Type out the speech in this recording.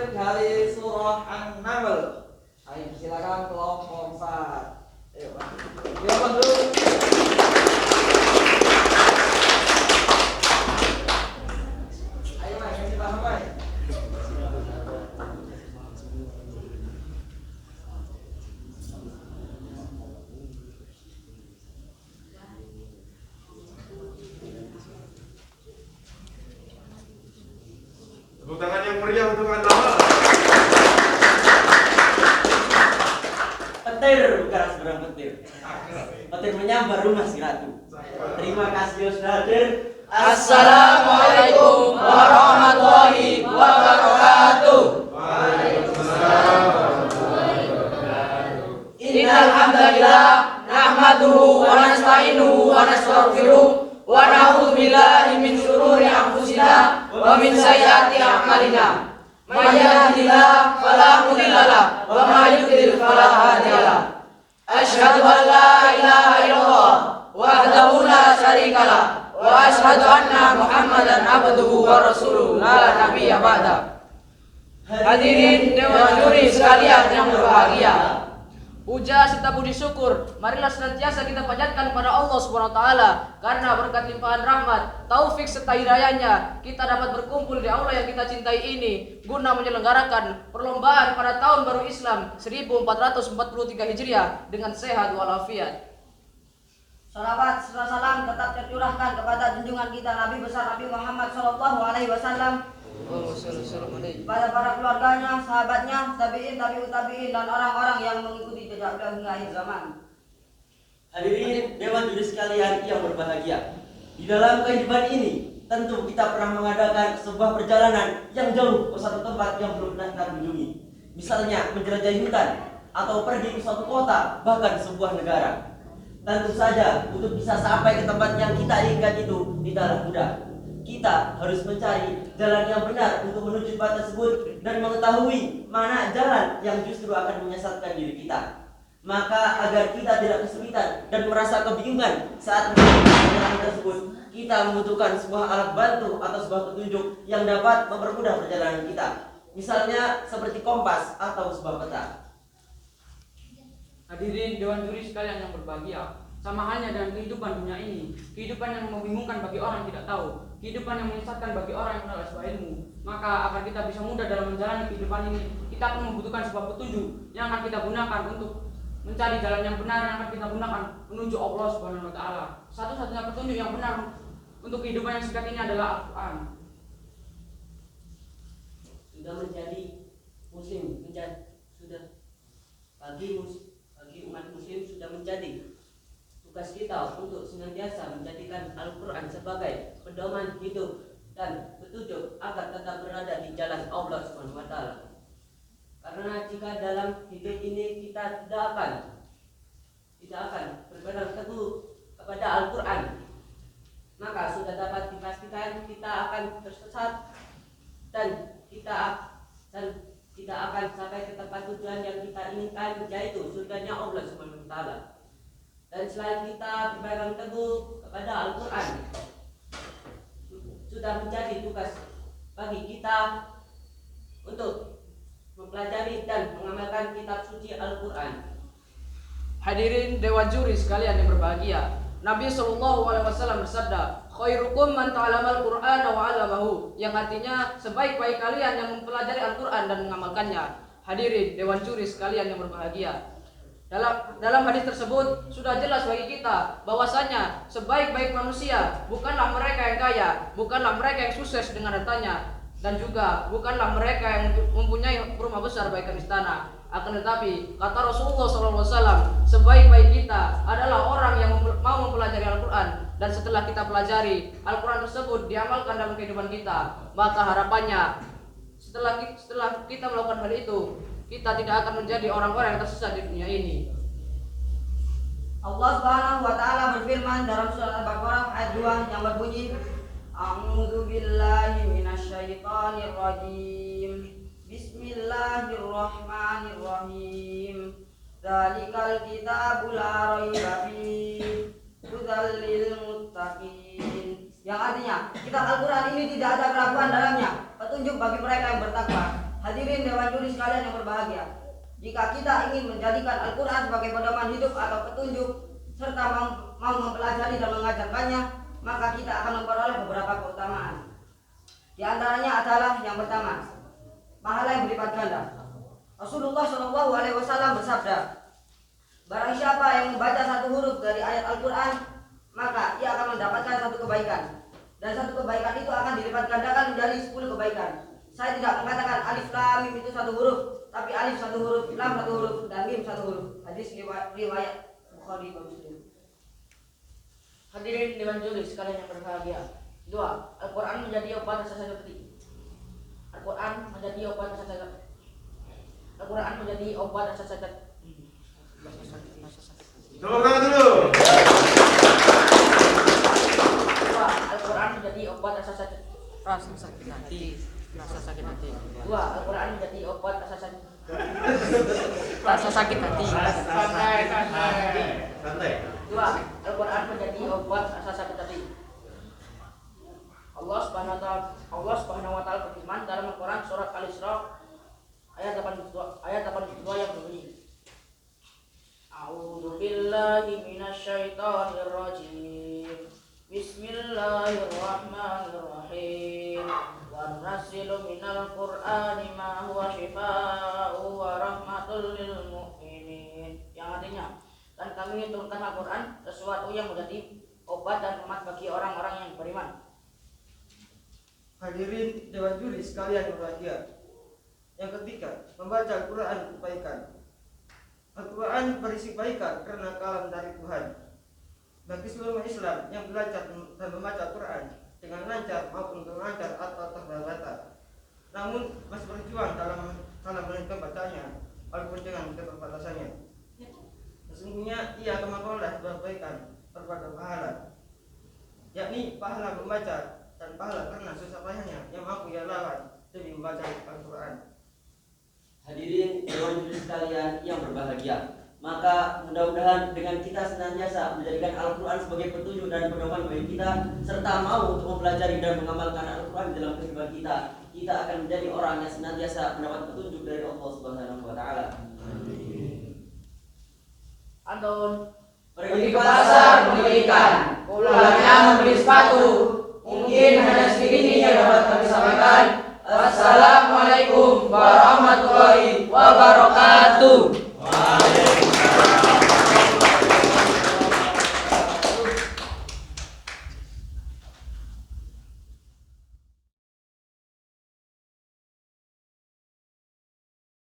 tafsir dari surah An-Naml. Ayo silakan kelompok 4. Ayo, Pak. Ya, Bang dulu. Ayo, Mas, kasih paham, Mas. Tepuk tangan yang meriah untuk Allah. Petir, bukan seberang petir. Petir menyambar rumah si ratu. Terima kasih sudah hadir. Assalamualaikum warahmatullahi wabarakatuh. Innal hamdalillah nahmaduhu wa nasta'inuhu wa nastaghfiruh wa na'udzu billahi min shururi anfusina wa min sayyiati a'malina. May yahdihillahu fala mudilla lahu wa may yudlil fala hadiya lahu. Asyhadu an la ilaha illallah wahdahu la syarika lahu wa asyhadu anna Muhammadan abduhu wa rasuluh la nabiyya ba'da. Hadirin dewan juri sekalian yang berbahagia, puja serta puji syukur marilah senantiasa kita panjatkan kepada Allah Subhanahu wa taala, karena berkat limpahan rahmat, taufik serta hidayahnya kita dapat berkumpul di aula yang kita cintai ini guna menyelenggarakan perlombaan pada tahun baru Islam 1443 Hijriah dengan sehat walafiat. Salawat serta salam tetap tercurahkan kepada junjungan kita Nabi besar Nabi Muhammad sallallahu alaihi wasallam, pada para keluarganya, sahabatnya, tabi'in, tabi'ut tabi'in, dan orang-orang yang mengikuti jejak beliau hingga akhir zaman. Hadirin dewan juri sekalian yang berbahagia, di dalam kehidupan ini tentu kita pernah mengadakan sebuah perjalanan yang jauh ke satu tempat yang belum pernah kita kunjungi. Misalnya menjelajahi hutan atau pergi ke suatu kota, bahkan sebuah negara. Tentu saja untuk bisa sampai ke tempat yang kita inginkan itu tidaklah mudah. Kita harus mencari jalan yang benar untuk menuju tempat tersebut dan mengetahui mana jalan yang justru akan menyesatkan diri kita. Maka agar kita tidak kesulitan dan merasa kebingungan saat menempuh jalan tersebut, kita membutuhkan sebuah alat bantu atau sebuah petunjuk yang dapat mempermudah perjalanan kita. Misalnya seperti kompas atau sebuah peta. Hadirin dewan juri sekalian yang berbahagia, sama halnya dengan kehidupan dunia ini, kehidupan yang membingungkan bagi orang yang tidak tahu, kehidupan yang menyesatkan bagi orang yang menolak sebuah ilmu. Maka agar kita bisa mudah dalam menjalani kehidupan ini, kita akan membutuhkan sebuah petunjuk yang akan kita gunakan untuk mencari jalan yang benar yang akan kita gunakan menuju Allah Subhanahu wa taala. Satu-satunya petunjuk yang benar untuk kehidupan yang singkat ini adalah Al-Qur'an. Sudah menjadi musim bagi umat muslim sudah menjadi tugas kita untuk senantiasa menjadikan Al-Quran sebagai pedoman hidup dan petunjuk agar tetap berada di jalan Allah Subhanahu wa taala. Karena jika dalam hidup ini kita tidak akan berpegang teguh kepada Al-Quran, maka sudah dapat dipastikan kita akan tersesat dan kita tidak akan sampai ke tempat tujuan yang kita inginkan, yaitu surganya Allah Subhanahu wa taala. Dan selain kita berpegang teguh kepada Al-Quran, sudah menjadi tugas bagi kita untuk mempelajari dan mengamalkan kitab suci Al-Quran. Hadirin dewan juri sekalian yang berbahagia, Nabi SAW bersabda, khairukum man ta'alamal Qur'ana wa 'allamahu, yang artinya sebaik-baik kalian yang mempelajari Al-Quran dan mengamalkannya. Hadirin dewan juri sekalian yang berbahagia, dalam hadis tersebut sudah jelas bagi kita bahwasanya sebaik-baik manusia bukanlah mereka yang kaya, bukanlah mereka yang sukses dengan hartanya, dan juga bukanlah mereka yang mempunyai rumah besar bagaikan istana. Akan tetapi kata Rasulullah SAW, sebaik-baik kita adalah orang yang mau mempelajari Al-Quran, dan setelah kita pelajari Al-Quran tersebut diamalkan dalam kehidupan kita, maka harapannya setelah kita melakukan hal itu, kita tidak akan menjadi orang-orang yang tersesat di dunia ini. Allah Subhanahu wa taala berfirman dalam surat Al-Baqarah ayat 2 yang berbunyi, A'udzu billahi minasyaitonir rajim. Bismillahirrahmanirrahim. Dzalikal kitabu la raiba fihi hudzal lil muttaqin. Yang artinya, kitab Al-Quran ini tidak ada keraguan dalamnya, petunjuk bagi mereka yang bertakwa. Hadirin Dewan Juri sekalian yang berbahagia, jika kita ingin menjadikan Al-Quran sebagai pedoman hidup atau petunjuk, serta mau mempelajari dan mengajarkannya, maka kita akan memperoleh beberapa keutamaan. Di antaranya adalah yang pertama, pahala yang berlipat ganda. Rasulullah SAW bersabda, barang siapa yang membaca satu huruf dari ayat Al-Quran, maka ia akan mendapatkan satu kebaikan, dan satu kebaikan itu akan dilipat gandakan menjadi 10 kebaikan. Saya tidak mengatakan alif lam mim itu satu huruf, tapi alif satu huruf, lam satu huruf, dan mim satu huruf. Hadis riwayat Bukhari dan Muslim. Hadirin Dewan Juri sekalian yang berbahagia. 2. Al-Quran menjadi obat rasa sakit hati. Al-Quran menjadi obat rasa sakit. Al-Quran menjadi obat rasa sakit. Tepuk tangan dulu. 2. Al-Quran menjadi obat rasa sakit. Rasa sakit hati. Rasa sakit hati. 2. Al-Quran menjadi obat rasa sakit. Rasa sakit hati. Santai. 2. Al-Quran menjadi obat rasa sakit hati. Allah Subhanahu wa taala berfirman dalam Al-Quran surat Al-Isra ayat 82 yang berbunyi, A'udzu billahi minasyaitonir rajim. Bismillahirrahmanirrahim. Wa nunazzilu minal Qur'ani ma huwa syifaa'un wa rahmatul lil mu'minin. Yang artinya, dan kami turunkan Al-Quran sesuatu yang menjadi obat dan rahmat bagi orang-orang yang beriman. Hadirin Dewan Juri sekalian yang berbahagia. Yang ketiga, membaca Al-Quran kebaikan. Al-Quran berisi kebaikan karena kalam dari Tuhan. Bagi seluruh Islam yang belajar dan membaca Al-Quran dengan lancar maupun kurang lancar atau terbata, namun masih berjuang dalam melanjutkan bacanya walaupun dengan keterbatasannya, sesungguhnya ia akan memperoleh kebaikan berupa pahala, yakni pahala membaca dan pahala karena susah payahnya yang mampu ia lawan demi membaca Al-Quran. Hadirin Dewan Juri sekalian yang berbahagia, maka mudah-mudahan dengan kita senantiasa menjadikan Al-Quran sebagai petunjuk dan pedoman bagi kita, serta mau untuk mempelajari dan mengamalkan Al-Quran dalam kehidupan kita, kita akan menjadi orang yang senantiasa mendapat petunjuk dari Allah Subhanahu wa taala. Anton Pergi ke pasar membeli ikan, pulangnya membeli sepatu. Mungkin hanya sedikit ini yang dapat kami sampaikan. Assalamualaikum warahmatullahi wabarakatuh.